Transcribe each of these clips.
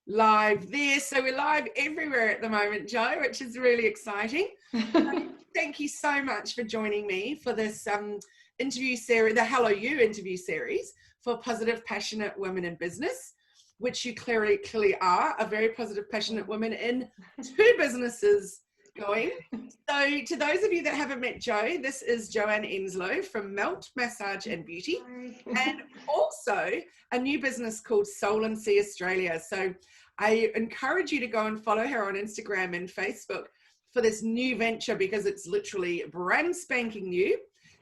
live there. So we're live everywhere at the moment, Jo, which is really exciting. Thank you so much for joining me for this interview series, the Hello You interview series for positive, passionate women in business, which you clearly are, a very positive, passionate woman in 2 businesses going. So to those of you that haven't met Jo, this is Joanne Enslow from Meltmassage&beauty, and also a new business called Soul and Sea Australia. So I encourage you to go and follow her on Instagram and Facebook for this new venture, because it's literally brand spanking new.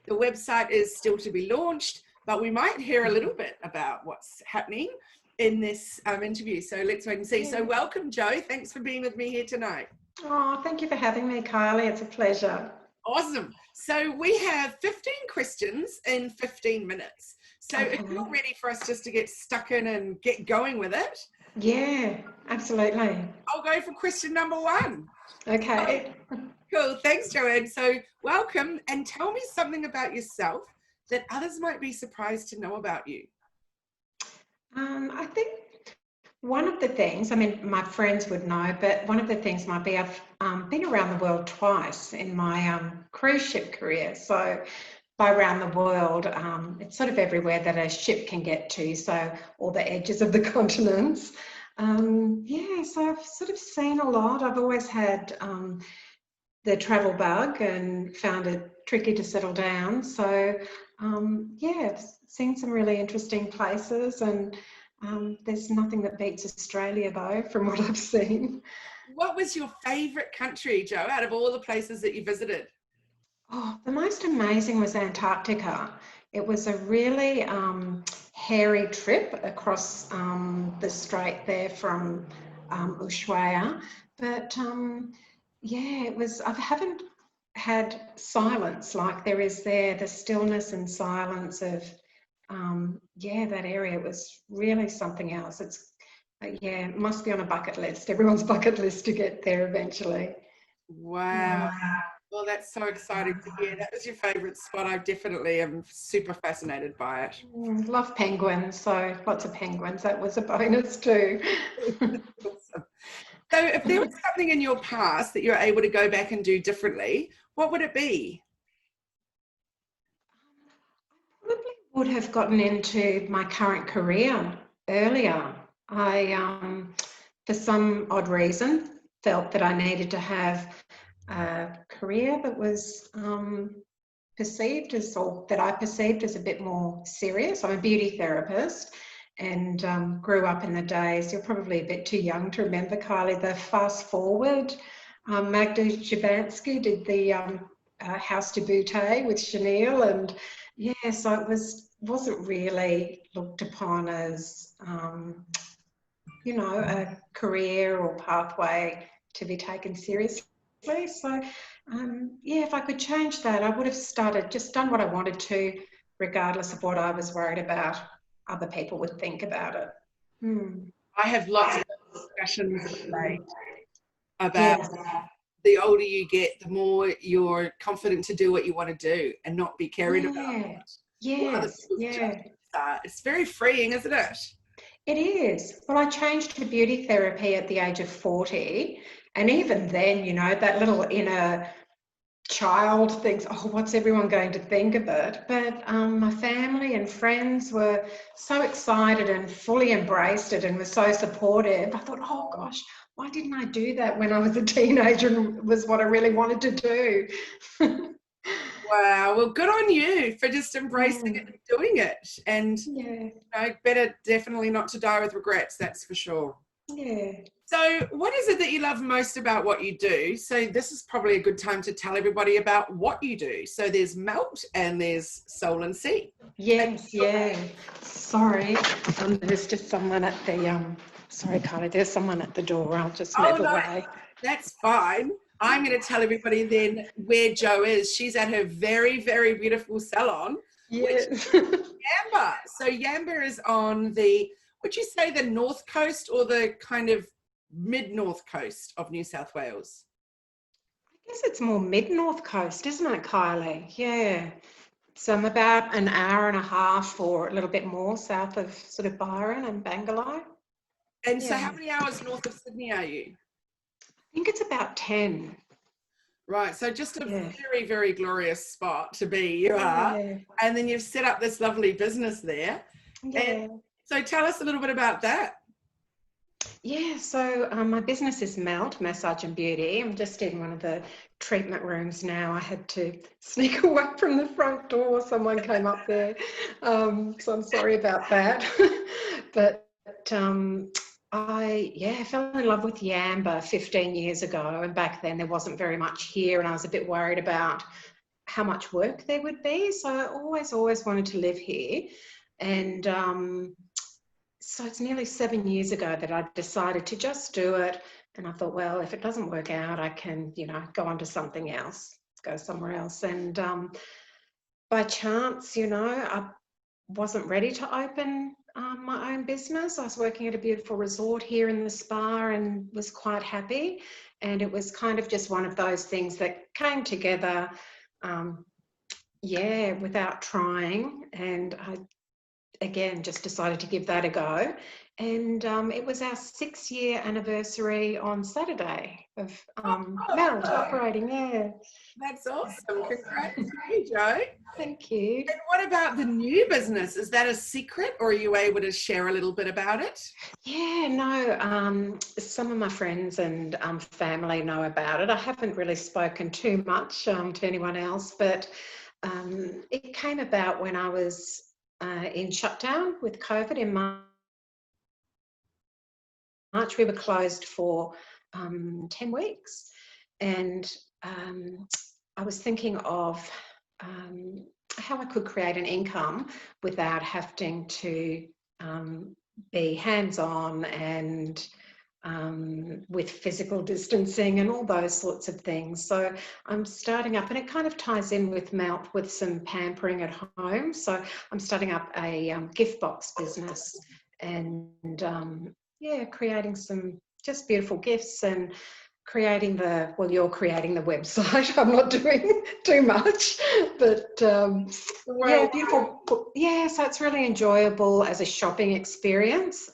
The website is still to be launched, but we might hear a little bit about what's happening in this interview. So let's wait and see. So welcome, Jo. Thanks for being with me here tonight. Oh, thank you for having me, Kylie. It's a pleasure. Awesome. So we have 15 questions in 15 minutes. So if you're ready for us just to get stuck in and get going with it. Yeah, absolutely. I'll go for question number 1. Okay. Cool. Thanks, Joanne. So welcome, and tell me something about yourself that others might be surprised to know about you. I think one of the things, I mean, my friends would know, but one of the things might be I've been around the world twice in my cruise ship career. So by around the world, it's sort of everywhere that a ship can get to, so all the edges of the continents. Yeah, so I've sort of seen a lot. I've always had the travel bug and found it tricky to settle down. So yeah, I've seen some really interesting places, and there's nothing that beats Australia though, from what I've seen. What was your favourite country, Jo, out of all the places that you visited? Oh, the most amazing was Antarctica. It was a really hairy trip across the strait there from Ushuaia. But yeah, it was, I haven't had silence like there is there, the stillness and silence of, yeah, that area was really something else. It's, yeah, it must be on a bucket list, everyone's bucket list to get there eventually. Wow. Well, that's so exciting to hear. That was your favourite spot. I definitely am super fascinated by it. Love penguins, so lots of penguins. That was a bonus too. Awesome. So if there was something in your past that you're able to go back and do differently, what would it be? I probably would have gotten into my current career earlier. I, for some odd reason, felt that I needed to have a career that was perceived as, or that I perceived as a bit more serious. I'm a beauty therapist and grew up in the days, you're probably a bit too young to remember, Kylie, the Fast Forward. Magda Szubanski did the House de Beauty with Chanel, and yeah, so it wasn't really looked upon as you know, a career or pathway to be taken seriously. So yeah, if I could change that, I would have just done what I wanted to, regardless of what I was worried about other people would think about it. I have lots of discussions about the older you get, the more you're confident to do what you want to do and not be carried about what other people's judgments are. It's very freeing, isn't it? It is. Well, I changed to beauty therapy at the age of 40. And even then, you know, that little inner child thinks, oh, what's everyone going to think of it? But my family and friends were so excited and fully embraced it and were so supportive. I thought, oh gosh, why didn't I do that when I was a teenager and was what I really wanted to do? Wow. Well, good on you for just embracing it and doing it. And you know, better definitely not to die with regrets, that's for sure. Yeah. So what is it that you love most about what you do? So this is probably a good time to tell everybody about what you do. So there's Melt and there's Soul and Sea. Yes, yeah. Sorry, there's just someone at the, sorry, Kylie, there's someone at the door. I'll just move away. That's fine. I'm going to tell everybody then where Jo is. She's at her very, very beautiful salon, which is Yamba. So Yamba is on the, would you say the north coast or the kind of mid-north coast of New South Wales? I guess it's more mid-north coast, isn't it, Kylie? Yeah. So I'm about an hour and a half or a little bit more south of sort of Byron and Bangalore. And so Yeah. how many hours north of Sydney are you? I think it's about 10. Right, so just a Yeah. very, very glorious spot to be, you are. Yeah. And then you've set up this lovely business there. And Yeah. so tell us a little bit about that. Yeah, so my business is Meltmassage&Beauty. I'm just in one of the treatment rooms now. I had to sneak away from the front door. Someone came up there. So I'm sorry about that. But I fell in love with Yamba 15 years ago. And back then there wasn't very much here. And I was a bit worried about how much work there would be. So I always wanted to live here. And so it's nearly 7 years ago that I decided to just do it. And I thought, well, if it doesn't work out, I can, go on to something else, go somewhere else. And by chance, I wasn't ready to open my own business. I was working at a beautiful resort here in the spa and was quite happy. And it was kind of just one of those things that came together, without trying. And I again just decided to give that a go, and it was our 6-year anniversary on Saturday of Melt operating. That's awesome. Congrats to you, Jo. Thank you. And what about the new business? Is that a secret, or are you able to share a little bit about it? No, some of my friends and family know about it. I haven't really spoken too much to anyone else, but it came about when I was in shutdown with COVID in March. We were closed for 10 weeks, and I was thinking of how I could create an income without having to be hands-on and with physical distancing and all those sorts of things. So I'm starting up, and it kind of ties in with Melt with some pampering at home. So I'm starting up a gift box business, and creating some just beautiful gifts, and creating you're creating the website. I'm not doing too much, but beautiful. Yeah, so it's really enjoyable as a shopping experience.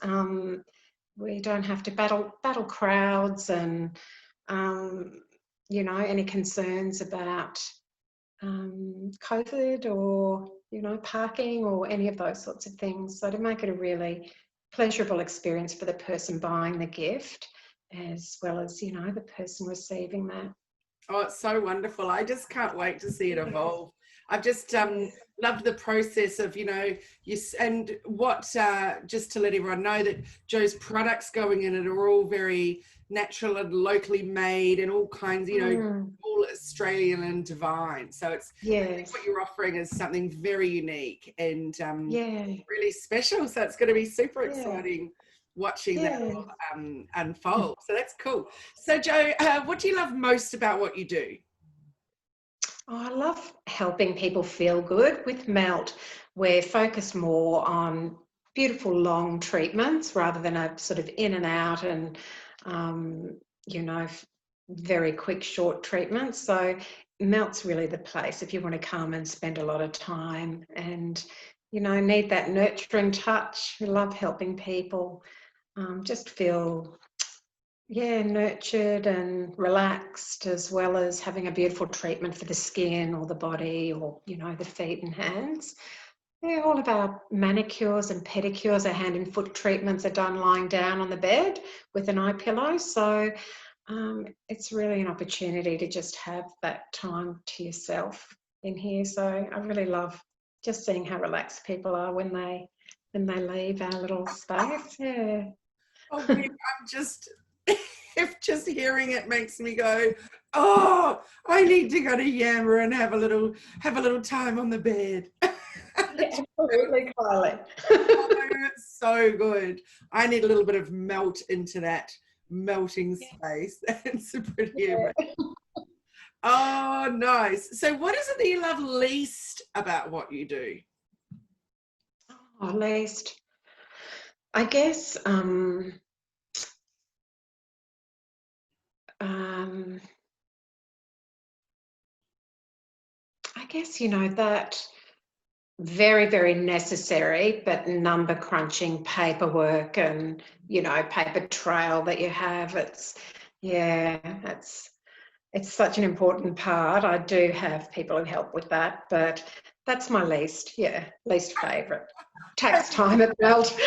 We don't have to battle crowds and any concerns about COVID or parking or any of those sorts of things. So to make it a really pleasurable experience for the person buying the gift, as well as the person receiving that. Oh, it's so wonderful. I just can't wait to see it evolve. I've just loved the process of, and what, just to let everyone know that Jo's products going in it are all very natural and locally made and all kinds, all Australian and divine. So it's what you're offering is something very unique and really special. So it's going to be super exciting watching that unfold. So that's cool. So Jo, what do you love most about what you do? Oh, I love helping people feel good. With Melt, we're focused more on beautiful long treatments rather than a sort of in and out and very quick short treatments. So Melt's really the place if you want to come and spend a lot of time and need that nurturing touch. We love helping people just feel nurtured and relaxed, as well as having a beautiful treatment for the skin or the body or the feet and hands. All of our manicures and pedicures, our hand and foot treatments are done lying down on the bed with an eye pillow. So it's really an opportunity to just have that time to yourself in here. So I really love just seeing how relaxed people are when they leave our little space. Oh, I'm just, if just hearing it makes me go, oh, I need to go to Yamba and have a little time on the bed. Absolutely, Kylie. Oh, it's so good. I need a little bit of melt into that melting space. That's pretty amazing. Oh, nice. So what is it that you love least about what you do? Oh, least, I guess that very, very necessary, but number crunching paperwork and, you know, paper trail that you have. It's such an important part. I do have people who help with that, but that's my least favourite. Tax time at Melt.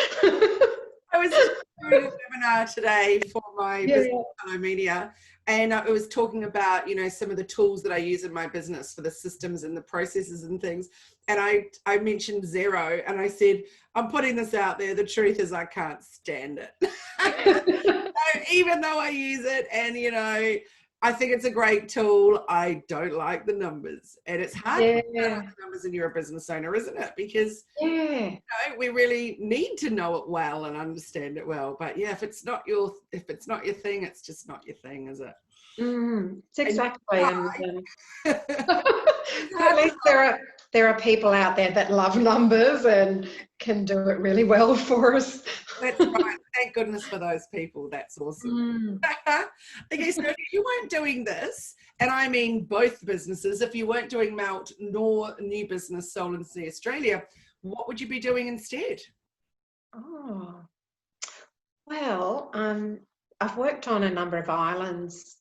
I was just doing a webinar today for my Yeah. business, Hello Media, and it was talking about, you know, some of the tools that I use in my business for the systems and the processes and things. And I mentioned Xero, and I said, I'm putting this out there. The truth is I can't stand it. So even though I use it, and, you know, I think it's a great tool, I don't like the numbers. And it's hard to learn about the numbers when you're a business owner, isn't it? Because you know, we really need to know it well and understand it well. But yeah, if it's not your thing, it's just not your thing, is it? It's exactly. And At least there are people out there that love numbers and can do it really well for us. that's right. Thank goodness for those people. That's awesome. Okay, so if you weren't doing this, and I mean both businesses, if you weren't doing Melt nor New Business Soul and See Australia, what would you be doing instead? Oh, well, I've worked on a number of islands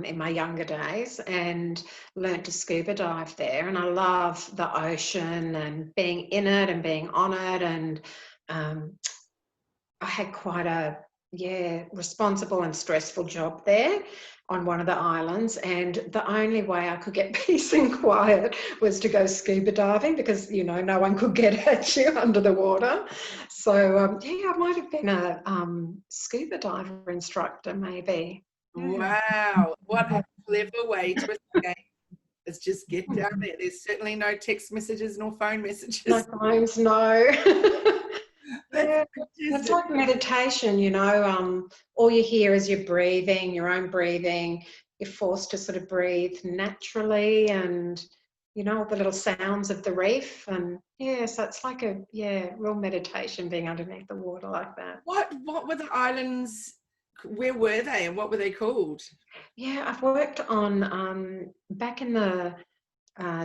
in my younger days and learnt to scuba dive there, and I love the ocean and being in it and being on it, and I had quite a responsible and stressful job there on one of the islands, and the only way I could get peace and quiet was to go scuba diving, because, you know, no one could get at you under the water. So I might have been a scuba diver instructor maybe. Wow, what a clever way to escape. Is just get down there. There's certainly no text messages nor phone messages. No phones, no. That's It's like meditation, you know. All you hear is your breathing, your own breathing. You're forced to sort of breathe naturally, and, you know, the little sounds of the reef. And so it's like a real meditation being underneath the water like that. What were the islands? Where were they, and what were they called? Yeah, I've worked on back in the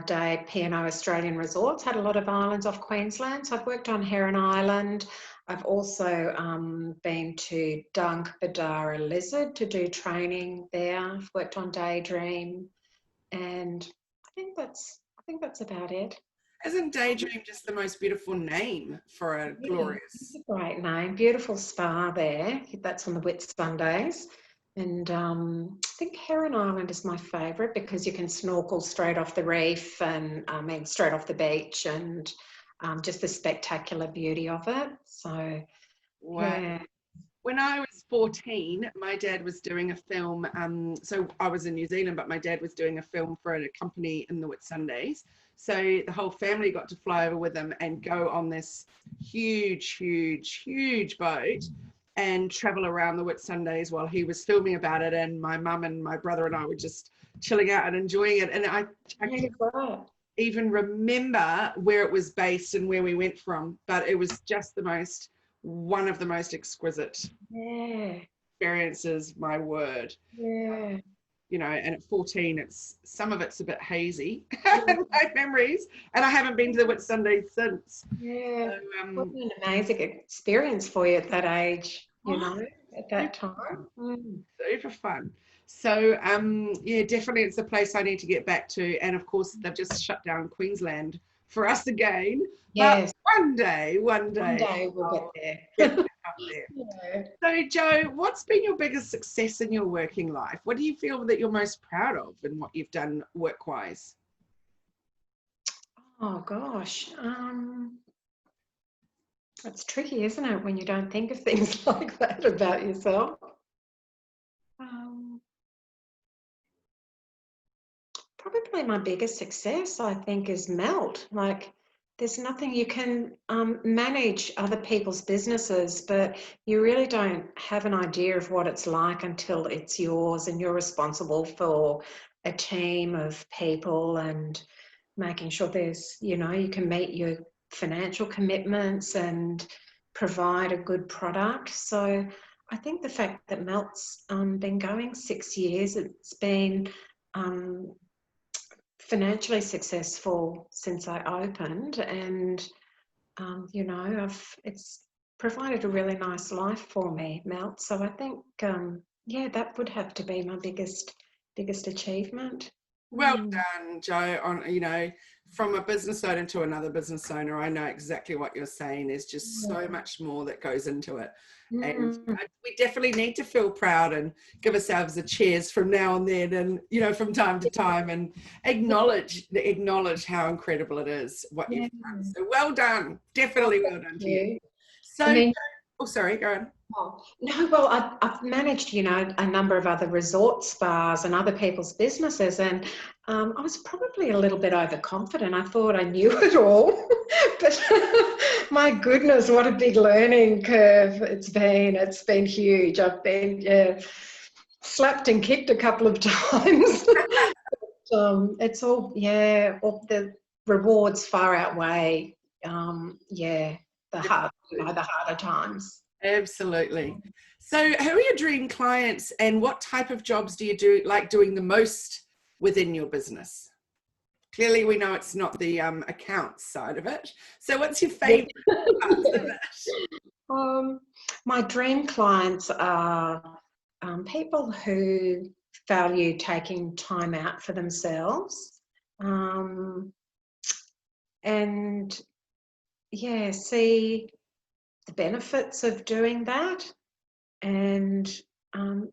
day, P&O Australian Resorts had a lot of islands off Queensland. So I've worked on Heron Island. I've also been to Dunk Badara Lizard to do training there. I've worked on Daydream, and I think that's about it. Isn't Daydream just the most beautiful name for a glorious? It's a great name. Beautiful spa there. That's on the Whitsundays. And I think Heron Island is my favourite because you can snorkel straight off the reef and straight off the beach, and just the spectacular beauty of it. So, Wow. yeah. When I was 14, my dad was doing a film. So I was in New Zealand, but my dad was doing a film for a company in the Whitsundays. So the whole family got to fly over with him and go on this huge, huge, huge boat and travel around the Whitsundays while he was filming about it. And my mum and my brother and I were just chilling out and enjoying it. And I can't even remember where it was based and where we went from, but it was just one of the most exquisite experiences, my word. Yeah. You know, and at 14, some of it's a bit hazy, my memories, and I haven't been to the Whitsundays since. Yeah. So, what an amazing experience for you at that age, you know, at that time. Super fun. So, definitely it's a place I need to get back to. And of course, they've just shut down Queensland for us again. Yes. But one day we'll get there. Yeah. So, Jo, what's been your biggest success in your working life? What do you feel that you're most proud of in what you've done work-wise? Oh gosh, it's tricky, isn't it, when you don't think of things like that about yourself? Probably my biggest success, I think, is Melt. Like, there's nothing you can manage other people's businesses, but you really don't have an idea of what it's like until it's yours and you're responsible for a team of people and making sure there's, you know, you can meet your financial commitments and provide a good product. So I think the fact that Melt's been going 6 years, it's been financially successful since I opened, and you know, it's provided a really nice life for me, Mel. So I think, yeah, that would have to be my biggest achievement. Well done, Joe. On, you know, from a business owner to another business owner, I know exactly what you're saying. There's just so much more that goes into it, and Mm. we definitely need to feel proud and give ourselves a cheers from now and then, and you know, from time to time, and acknowledge how incredible it is what you've Yeah. done. So well done, Oh, definitely well thank done to you. you. I So, mean, oh, sorry, go on. oh, no, well, I've managed, you know, a number of other resort spas and other people's businesses, and I was probably a little bit overconfident. I thought I knew it all, but my goodness, what a big learning curve it's been. It's been huge. I've been slapped and kicked a couple of times. It's all, yeah, all the rewards far outweigh, yeah, the harder times. Absolutely. So, who are your dream clients, and what type of jobs do you like doing the most within your business? Clearly, we know it's not the accounts side of it. So, what's your favorite parts of it? Um, my dream clients are people who value taking time out for themselves, and yeah, see the benefits of doing that. And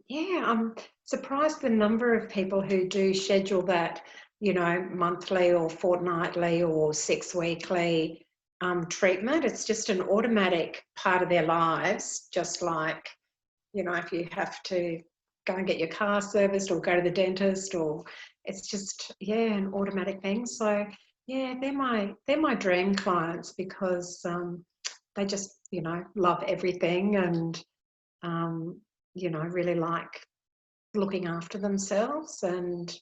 yeah, I'm surprised the number of people who do schedule that, you know, monthly or fortnightly or 6 weekly treatment. It's just an automatic part of their lives, just like, you know, if you have to go and get your car serviced or go to the dentist, or it's just, yeah, an automatic thing. So yeah, they're my dream clients, because they just, you know, love everything, and you know, really like looking after themselves, and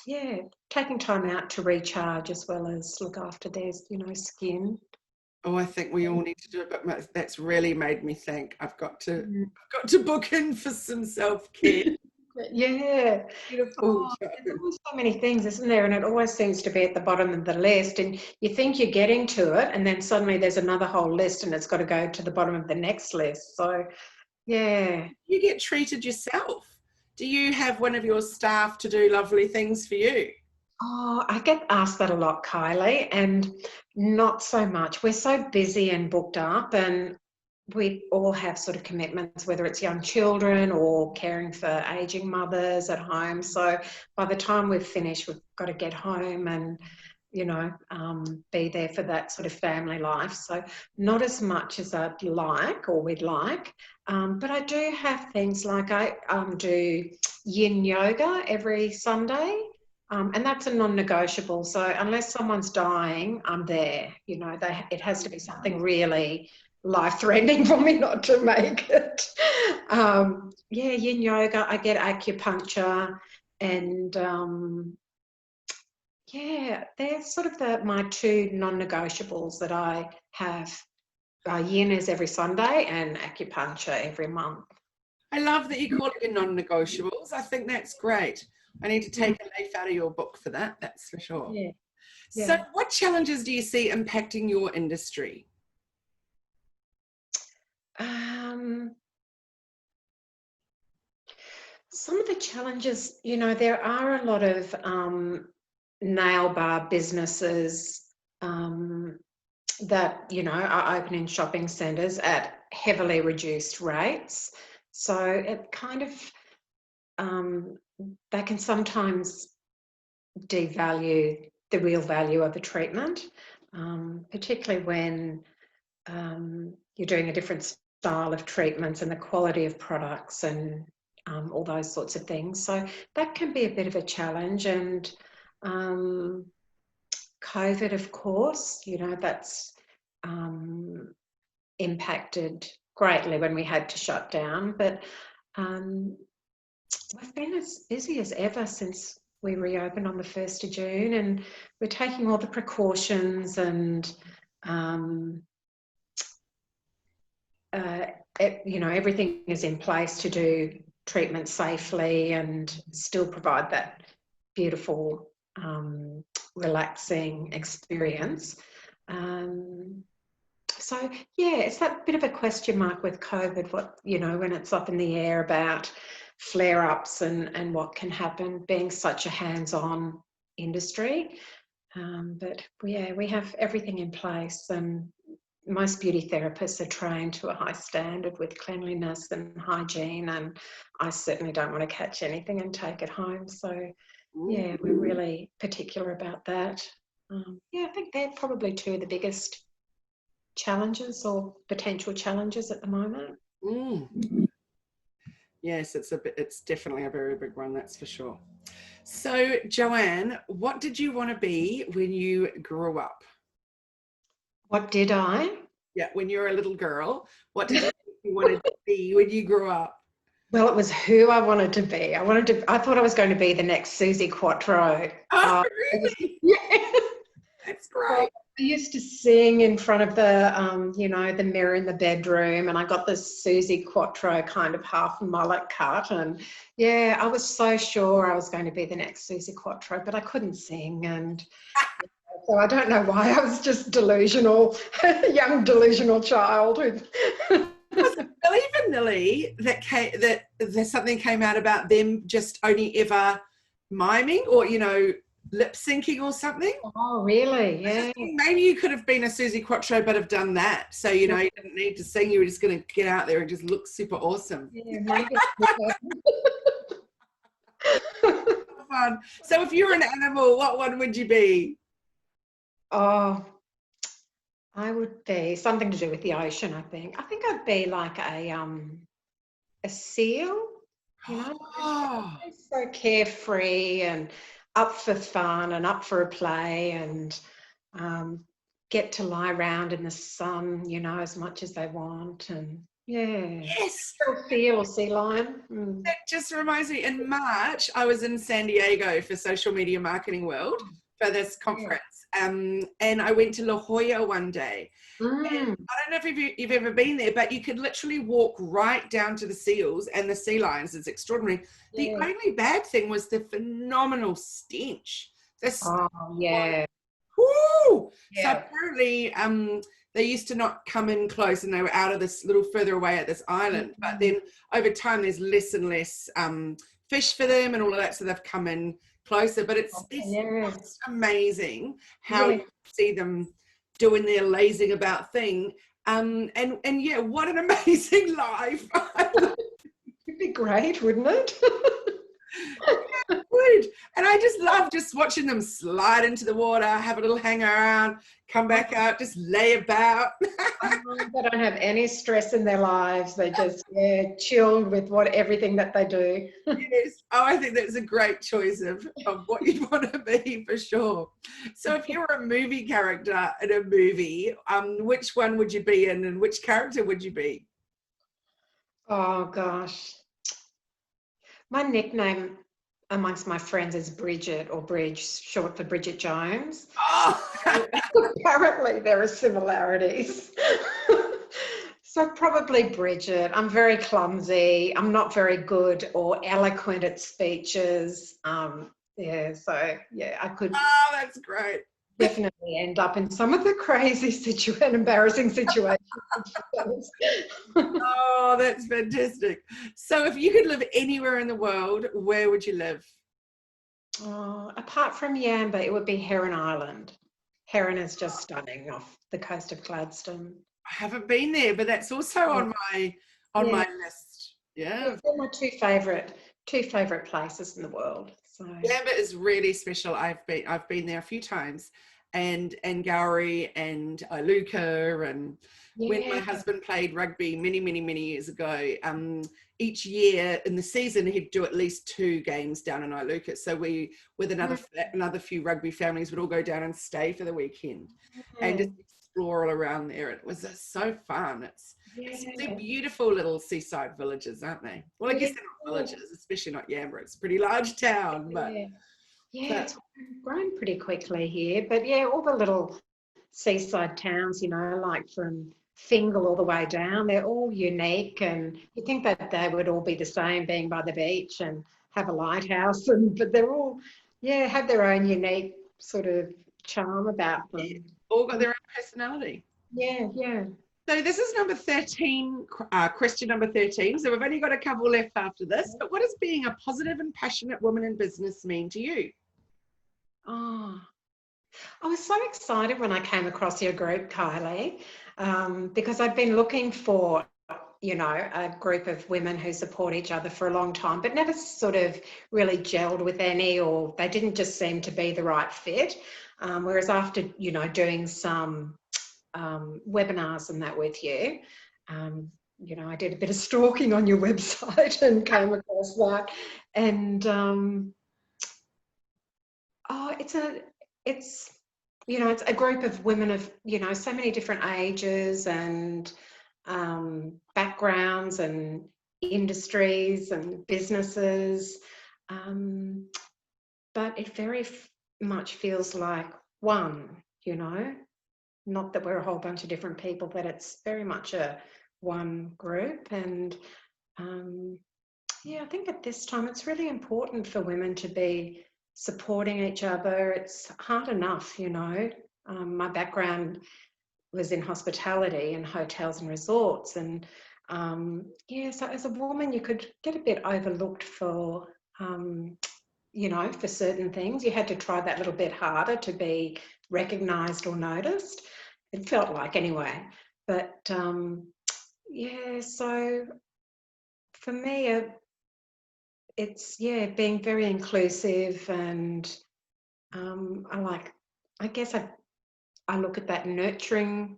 yeah, taking time out to recharge as well as look after their, you know, skin. Oh, I think we all need to do it, but that's really made me think. Mm. I've got to book in for some self care. Yeah. Beautiful. Oh, there's always so many things, isn't there? And it always seems to be at the bottom of the list. And you think you're getting to it, and then suddenly there's another whole list, and it's got to go to the bottom of the next list. So, yeah. You get treated yourself. Do you have one of your staff to do lovely things for you? Oh, I get asked that a lot, Kylie, and not so much. We're so busy and booked up, and we all have sort of commitments, whether it's young children or caring for aging mothers at home. So by the time we've finished, we've got to get home and, you know, be there for that sort of family life. So not as much as I'd like or we'd like. But I do have things like I do yin yoga every Sunday. And that's a non-negotiable. So unless someone's dying, I'm there. You know, it has to be something really life-threatening for me not to make it. Yeah, yin yoga. I get acupuncture, and yeah, they're sort of my two non-negotiables that I have. Yin is every Sunday, and acupuncture every month. I love that you call it your non-negotiables. I think that's great. I need to take a leaf out of your book for that, that's for sure. Yeah, So, yeah. what challenges do you see impacting your industry? Um, some of the challenges, you know, there are a lot of nail bar businesses that, you know, are open in shopping centres at heavily reduced rates. So it kind of, they can sometimes devalue the real value of the treatment, particularly when you're doing a different style of treatments and the quality of products and all those sorts of things. So that can be a bit of a challenge. And COVID, of course, you know, that's impacted greatly when we had to shut down. But we've been as busy as ever since we reopened on the 1st of June, and we're taking all the precautions, and you know, everything is in place to do treatment safely and still provide that beautiful, relaxing experience. So yeah, it's that bit of a question mark with COVID, what, you know, when it's up in the air about flare-ups and what can happen, being such a hands-on industry. But yeah, we have everything in place, and most beauty therapists are trained to a high standard with cleanliness and hygiene, and I certainly don't want to catch anything and take it home. So yeah, we're really particular about that. Yeah, I think they're probably two of the biggest challenges or potential challenges at the moment. Yes, it's definitely a very big one, that's for sure. So Joanne, what did you want to be when you grew up? What did I? Yeah, when you were a little girl, what did you think you wanted to be when you grew up? Well, it was who I wanted to be. I thought I was going to be the next Susie Quattro. Oh, really? Yeah. That's great. I used to sing in front of the, you know, the mirror in the bedroom, and I got this Susie Quattro kind of half mullet cut, and yeah, I was so sure I was going to be the next Susie Quattro, but I couldn't sing, and so I don't know why. I was just delusional, young delusional child. Was it Billy Vanilli that something came out about them just only ever miming or, you know, lip syncing or something? Oh, really? Yeah. Maybe you could have been a Susie Quattro but have done that. So, you know, you didn't need to sing. You were just going to get out there and just look super awesome. Yeah, maybe. Fun. So if you were an animal, what one would you be? Oh, I would be something to do with the ocean, I think. I think I'd be like a seal, you know, Oh, so carefree and up for fun and up for a play, and get to lie around in the sun, you know, as much as they want. And yeah, yes. seal or sea lion. That just reminds me, in March, I was in San Diego for Social Media Marketing World for this conference. And I went to La Jolla one day. And I don't know if you've ever been there, but you could literally walk right down to the seals and the sea lions. It's extraordinary. The only bad thing was the phenomenal stench. Yeah. Woo! Yeah. So apparently they used to not come in close, and they were out of this little further away at this island. But then over time there's less and less fish for them and all of that, so they've come in closer. But it's just amazing how you see them doing their lazing about thing. And yeah, what an amazing life. It'd be great, wouldn't it? Yeah, would. And I just love just watching them slide into the water, have a little hang around, come back out, just lay about. They don't have any stress in their lives. They just chilled with everything that they do. Yes. Oh, I think that's a great choice of what you want to be, for sure. So if you were a movie character in a movie, which one would you be in, and which character would you be? Oh gosh. My nickname amongst my friends is Bridget, or Bridge, short for Bridget Jones. Oh. Apparently there are similarities. So probably Bridget. I'm very clumsy. I'm not very good or eloquent at speeches. I could That's great. definitely end up in some of the crazy and embarrassing situations. Oh, that's fantastic. So if you could live anywhere in the world, where would you live? Apart from Yamba, it would be Heron Island. Heron is just stunning off the coast of Gladstone. I haven't been there, but that's also on my list. Yeah. They're my two favourite places in the world. So Yamba is really special. I've been there a few times, and Gowrie and Iluka, and when my husband played rugby many years ago, each year in the season he'd do at least 2 games down in Iluka. So we, with another few rugby families, would all go down and stay for the weekend and just explore all around there. It was just so fun. They're beautiful little seaside villages, aren't they? Well, I guess they're not villages, especially not Yamba. It's a pretty large town, but it's grown pretty quickly here. But yeah, all the little seaside towns, you know, like from Fingal all the way down, they're all unique, and you think that they would all be the same, being by the beach and have a lighthouse, but they're all yeah, have their own unique sort of charm about Yeah, them. all got their own personality. Yeah, yeah. So this is number 13, question number 13. So we've only got a couple left after this. But what does being a positive and passionate woman in business mean to you? Oh, I was so excited when I came across your group, Kylie, because I'd been looking for, you know, a group of women who support each other for a long time, but never sort of really gelled with any, or they didn't just seem to be the right fit. Whereas after, you know, doing some webinars and that with you, you know, I did a bit of stalking on your website and came across that. And oh, it's, you know, it's a group of women of, you know, so many different ages and backgrounds and industries and businesses. But it very much feels like one, you know, not that we're a whole bunch of different people, but it's very much a one group. And yeah, I think at this time it's really important for women to be supporting each other. It's hard enough, you know. My background was in hospitality and hotels and resorts, and yeah, so as a woman you could get a bit overlooked for you know, for certain things. You had to try that little bit harder to be recognised or noticed. It felt like, anyway. But yeah, so for me, it's, yeah, being very inclusive, and I guess I look at that nurturing,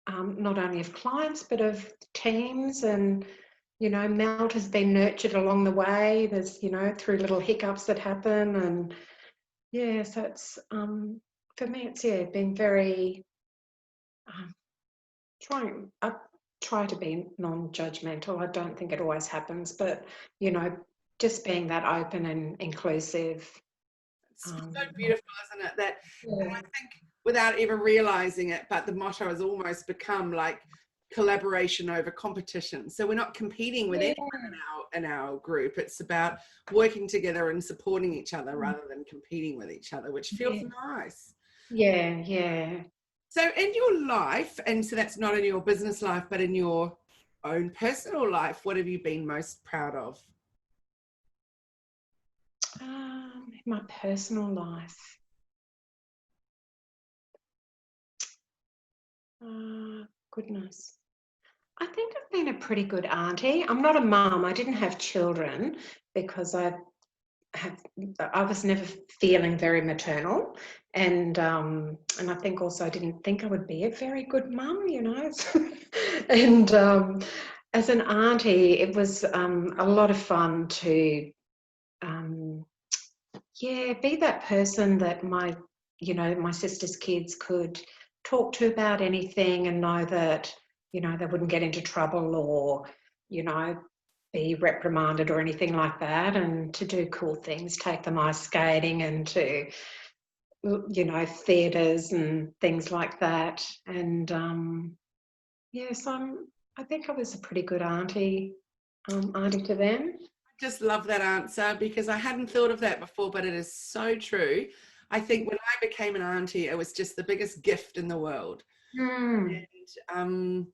not only of clients but of teams. And you know, Melt has been nurtured along the way. There's, you know, through little hiccups that happen. And yeah, so it's for me, it's, yeah, been very um, I try to be non-judgmental. I don't think it always happens, but you know, just being that open and inclusive. It's so beautiful, isn't it? That, and Yeah. I think without ever realizing it, but the motto has almost become like collaboration over competition. So we're not competing with anyone in our group. It's about working together and supporting each other rather than competing with each other, which feels Yeah, nice. yeah, yeah. So in your life, and so that's not in your business life, but in your own personal life, what have you been most proud of? In my personal life, goodness. I think I've been a pretty good auntie. I'm not a mum. I didn't have children because I was never feeling very maternal, and I think also I didn't think I would be a very good mum, you know. And as an auntie, it was a lot of fun to yeah, be that person that you know, my sister's kids could talk to about anything and know that, you know, they wouldn't get into trouble or, you know, be reprimanded or anything like that, and to do cool things, take them ice skating and to, you know, theatres and things like that. And yes, I think I was a pretty good auntie to them. Just love that answer because I hadn't thought of that before, but it is so true. I think when I became an auntie, it was just the biggest gift in the world. Mm. And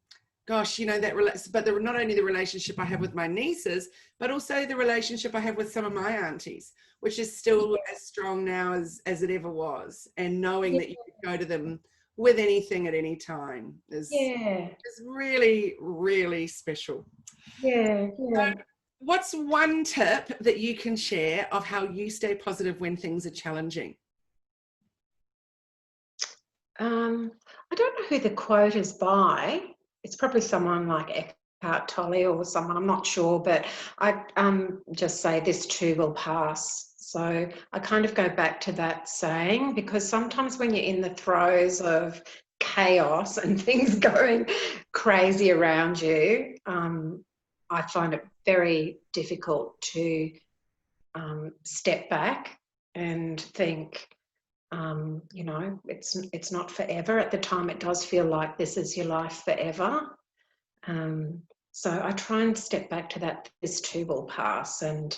gosh, you know, that relates, but not only the relationship I have with my nieces, but also the relationship I have with some of my aunties, which is still as strong now as it ever was. And knowing Yeah, that you could go to them with anything at any time yeah, is really, really special. yeah, yeah. What's one tip that you can share of how you stay positive when things are challenging? I don't know who the quote is by. It's probably someone like Eckhart Tolle or someone, I'm not sure, but I just say this too will pass. So I kind of go back to that saying, because sometimes when you're in the throes of chaos and things going crazy around you, I find it very difficult to step back and think, you know, it's not forever. At the time, it does feel like this is your life forever. So I try and step back to that. This too will pass, and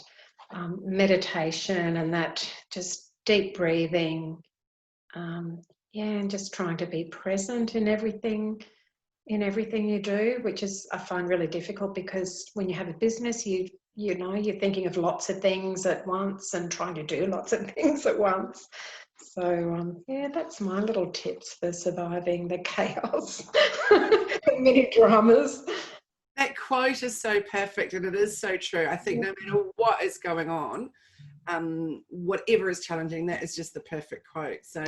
meditation and that just deep breathing, and just trying to be present in everything you do, which is, I find, really difficult, because when you have a business, you're thinking of lots of things at once and trying to do lots of things at once. So that's my little tips for surviving the chaos, the mini dramas. That quote is so perfect, and it is so true. I think no matter what is going on, whatever is challenging, that is just the perfect quote. So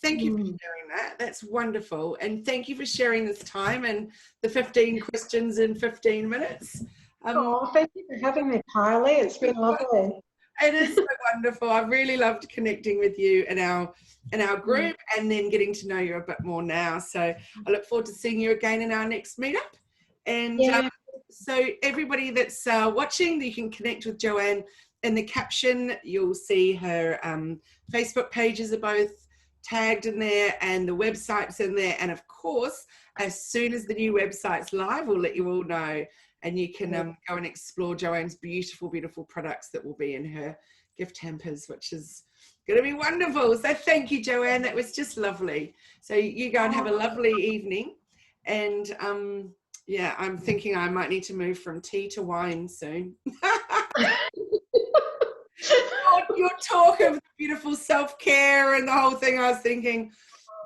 thank you for sharing that. That's wonderful. And thank you for sharing this time and the 15 questions in 15 minutes. Thank you for having me, Kylie. It's been lovely. It is so wonderful. I've really loved connecting with you in our group, and then getting to know you a bit more now. So I look forward to seeing you again in our next meetup. And so everybody that's watching, you can connect with Joanne. In the caption, you'll see her Facebook pages are both tagged in there, and the website's in there. And of course, as soon as the new website's live, we'll let you all know. And you can go and explore Joanne's beautiful, beautiful products that will be in her gift hampers, which is going to be wonderful. So thank you, Joanne. That was just lovely. So you go and have a lovely evening. And I'm thinking I might need to move from tea to wine soon. Your talk of beautiful self-care and the whole thing, I was thinking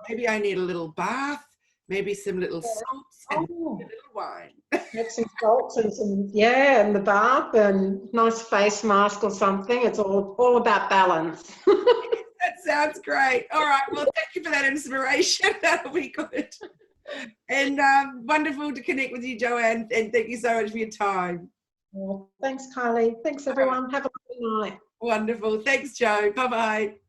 maybe I need a little bath, maybe some little salts and a little wine. Get some salts and and the bath and nice face mask or something. It's all about balance. That sounds great. All right. Well, thank you for that inspiration. That'll be good. And wonderful to connect with you, Joanne. And thank you so much for your time. Well, thanks, Kylie. Thanks, everyone. Have a good night. Wonderful. Thanks, Jo. Bye-bye.